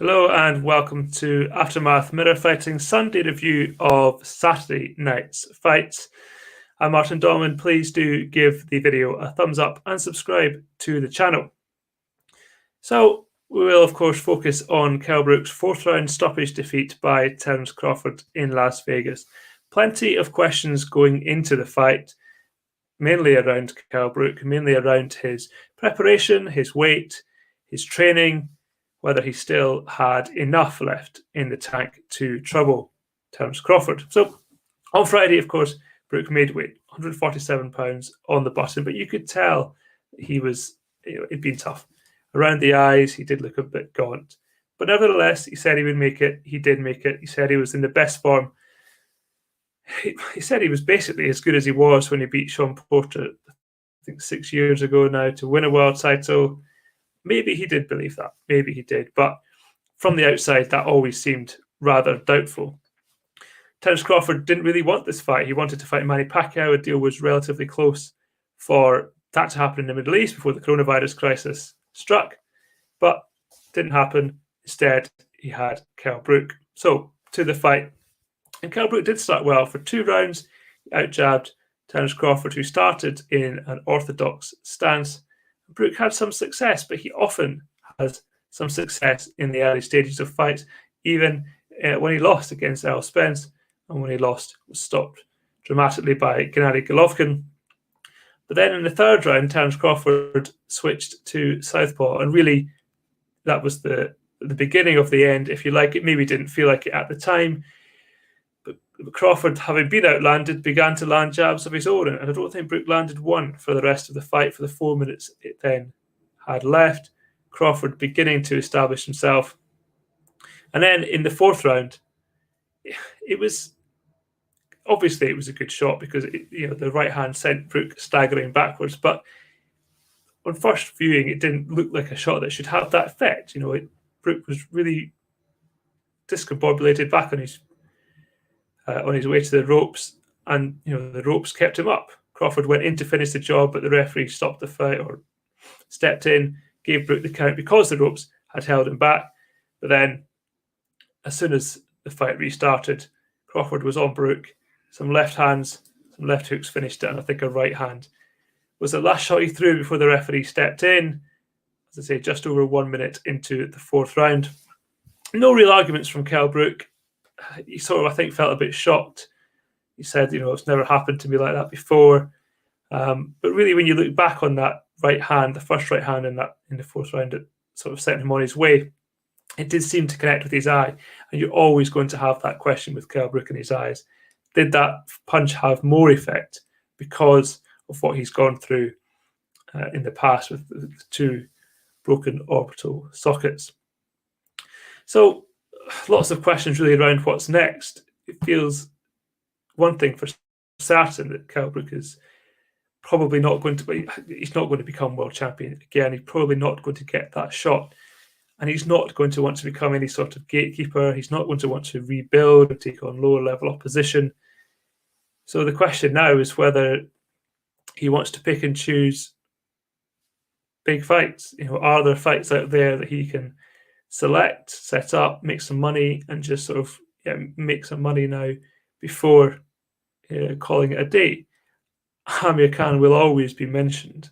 Hello and welcome to Aftermath Mirror Fighting Sunday review of Saturday night's fights. I'm Martin Dorman. Please do give the video a thumbs up and subscribe to the channel. So we will of course focus on Kell Brook's fourth round stoppage defeat by Terence Crawford in Las Vegas. Plenty of questions going into the fight, mainly around Kell Brook, mainly around his preparation, his weight, his training, whether he still had enough left in the tank to trouble Terence Crawford. So on Friday, of course, Brook made weight, 147 pounds on the button, but you could tell he was, it'd been tough. Around the eyes, he did look a bit gaunt. But nevertheless, he said he would make it. He did make it. He said he was in the best form. He said he was basically as good as he was when he beat Sean Porter, I think 6 years ago now, to win a world title. Maybe he did believe that. Maybe he did. But from the outside, that always seemed rather doubtful. Terence Crawford didn't really want this fight. He wanted to fight Manny Pacquiao. A deal was relatively close for that to happen in the Middle East before the coronavirus crisis struck. But didn't happen. Instead, he had Kell Brook. So, to the fight. And Kell Brook did start well. For 2 rounds, he out-jabbed Terence Crawford, who started in an orthodox stance. Brook had some success, but he often has some success in the early stages of fights, even when he lost against Errol Spence, and when he lost, was stopped dramatically by Gennady Golovkin. But then in the 3rd round, Terence Crawford switched to southpaw, and really that was the beginning of the end, if you like. It maybe didn't feel like it at the time, but Crawford, having been outlanded, began to land jabs of his own, and I don't think Brook landed one for the rest of the fight for the 4 minutes it then had left. Crawford beginning to establish himself. And then in the 4th round, it was obviously it was a good shot because the right hand sent Brook staggering backwards, but on first viewing, it didn't look like a shot that should have that effect. Brook was really discombobulated back on his way to the ropes, and the ropes kept him up. Crawford went in to finish the job, but the referee stopped the fight or stepped in, gave Brook the count because the ropes had held him back. But then, as soon as the fight restarted, Crawford was on Brook. Some left hands, some left hooks finished it, and I think a right hand was the last shot he threw before the referee stepped in. As I say, just over 1 minute into the 4th round. No real arguments from Kell Brook. He sort of, I think, felt a bit shocked. He said, it's never happened to me like that before. But really, when you look back on that right hand, the first right hand in the 4th round, it sort of sent him on his way. It did seem to connect with his eye, and you're always going to have that question with Kell Brook in his eyes. Did that punch have more effect because of what he's gone through in the past with the 2 broken orbital sockets? So, lots of questions really around what's next. It feels one thing for certain that Kell Brook is probably not going to be, he's not going to become world champion again. He's probably not going to get that shot. And he's not going to want to become any sort of gatekeeper. He's not going to want to rebuild or take on lower level opposition. So the question now is whether he wants to pick and choose big fights. Are there fights out there that he can select, set up, make some money, and just sort of make some money now before calling it a day? Amir Khan will always be mentioned.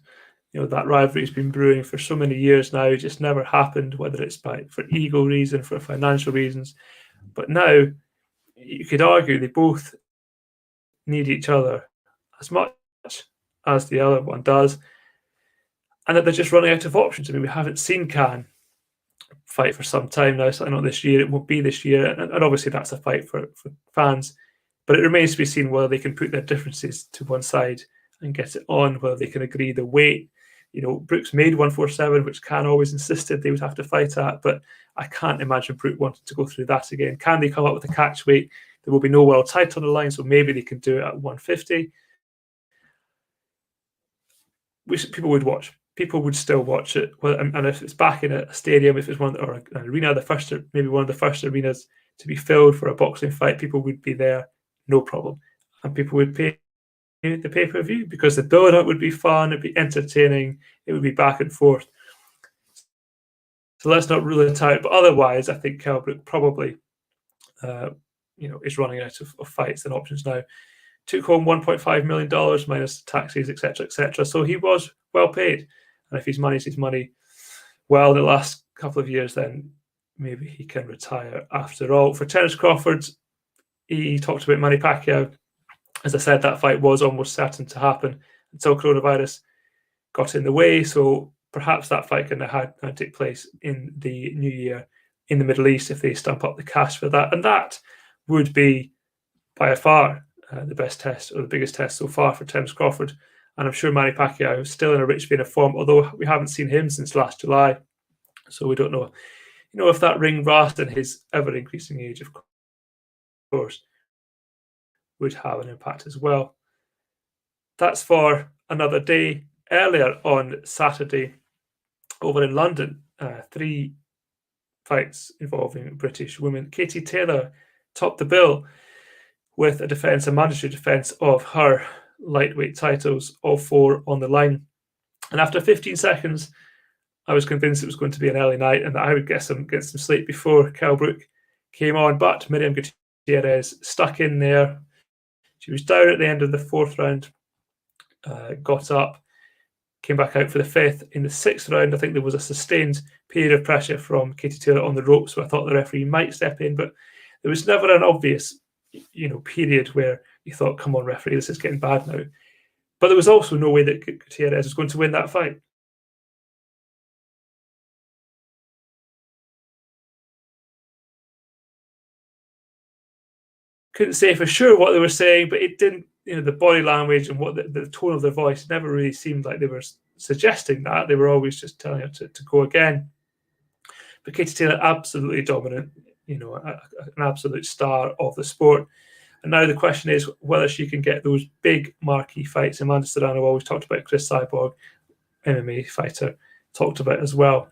That rivalry's been brewing for so many years now. It just never happened, whether it's for ego reason, for financial reasons. But now you could argue they both need each other as much as the other one does, and that they're just running out of options. I mean, we haven't seen Khan fight for some time now, certainly not this year. It won't be this year, and obviously that's a fight for fans, but it remains to be seen whether they can put their differences to one side and get it on, whether they can agree the weight. Brook's made 147, which Khan always insisted they would have to fight at, but I can't imagine Brook wanting to go through that again. Can they come up with a catch weight? There will be no world title on the line, so maybe they can do it at 150. People would watch. People would still watch it, and if it's back in a stadium, if it's one or an arena, maybe one of the first arenas to be filled for a boxing fight, people would be there, no problem, and people would pay the pay-per-view because the build-up would be fun, it'd be entertaining, it would be back and forth. So let's not rule it out. But otherwise, I think Kell Brook probably, is running out of fights and options now. Took home $1.5 million minus taxes, etc., etc. So he was well paid. And if his money's his money, well, the last couple of years, then maybe he can retire after all. For Terence Crawford, he talked about Manny Pacquiao. As I said, that fight was almost certain to happen until coronavirus got in the way. So perhaps that fight can now take place in the new year in the Middle East if they stamp up the cash for that. And that would be by far the best test, or the biggest test so far for Terence Crawford. And I'm sure Manny Pacquiao is still in a rich vein of form, although we haven't seen him since last July. So we don't know, if that ring rust and his ever-increasing age, of course, would have an impact as well. That's for another day. Earlier on Saturday, over in London, 3 fights involving British women. Katie Taylor topped the bill with a mandatory defence of her lightweight titles, all 4 on the line. And after 15 seconds, I was convinced it was going to be an early night and that I would get some sleep before Kell Brook came on. But Miriam Gutierrez stuck in there. She was down at the end of the 4th round, got up, came back out for the 5th. In the 6th round, I think there was a sustained period of pressure from Katie Taylor on the rope, so I thought the referee might step in, but there was never an obvious, period where you thought, come on, referee, this is getting bad now. But there was also no way that Gutierrez was going to win that fight. Couldn't say for sure what they were saying, but it didn't, the body language and what the tone of their voice never really seemed like they were suggesting that. They were always just telling her to go again. But Katie Taylor, absolutely dominant, an absolute star of the sport. And now the question is whether she can get those big marquee fights. Amanda Serrano always talked about Chris Cyborg, MMA fighter, talked about as well.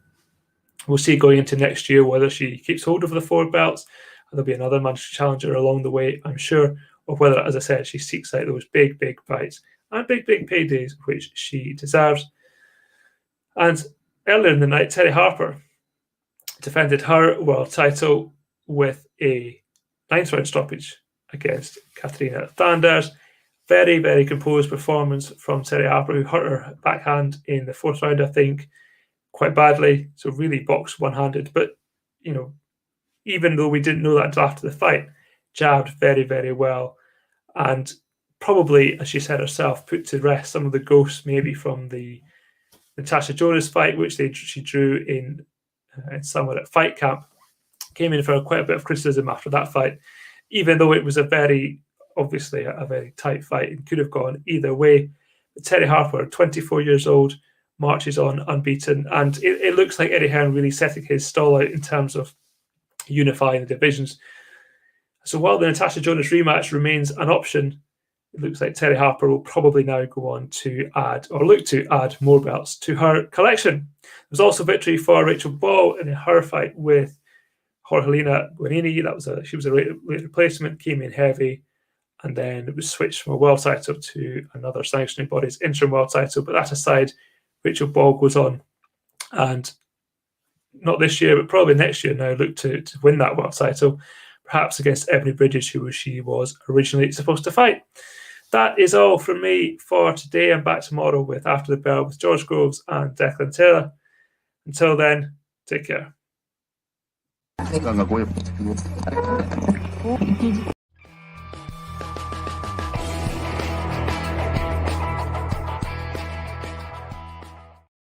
We'll see going into next year whether she keeps hold of the 4 belts. There'll be another mandatory challenger along the way, I'm sure, or whether, as I said, she seeks out those big, big fights and big, big paydays, which she deserves. And earlier in the night, Terry Harper defended her world title with a 9th round stoppage against Katarina Thanders. Very, very composed performance from Terry Harper, who hurt her backhand in the 4th round, I think, quite badly. So really boxed one-handed. But, even though we didn't know that until after the fight, jabbed very, very well. And probably, as she said herself, put to rest some of the ghosts maybe from the Natasha Jonas fight, which she drew in somewhere at Fight Camp. Came in for quite a bit of criticism after that fight, even though it was obviously a very tight fight and could have gone either way. But Terry Harper, 24 years old, marches on unbeaten. And it looks like Eddie Hearn really setting his stall out in terms of unifying the divisions. So while the Natasha Jonas rematch remains an option, it looks like Terry Harper will probably now go on to look to add more belts to her collection. There's also victory for Rachel Ball in her fight with Jorgelina Guarini. She was a late replacement, came in heavy, and then it was switched from a world title to another sanctioning body's interim world title. But that aside, Rachel Ball goes on and not this year, but probably next year now, look to win that world title, perhaps against Ebony Bridges, who she was originally supposed to fight. That is all from me for today. I'm back tomorrow with After the Bell with George Groves and Declan Taylor. Until then, take care.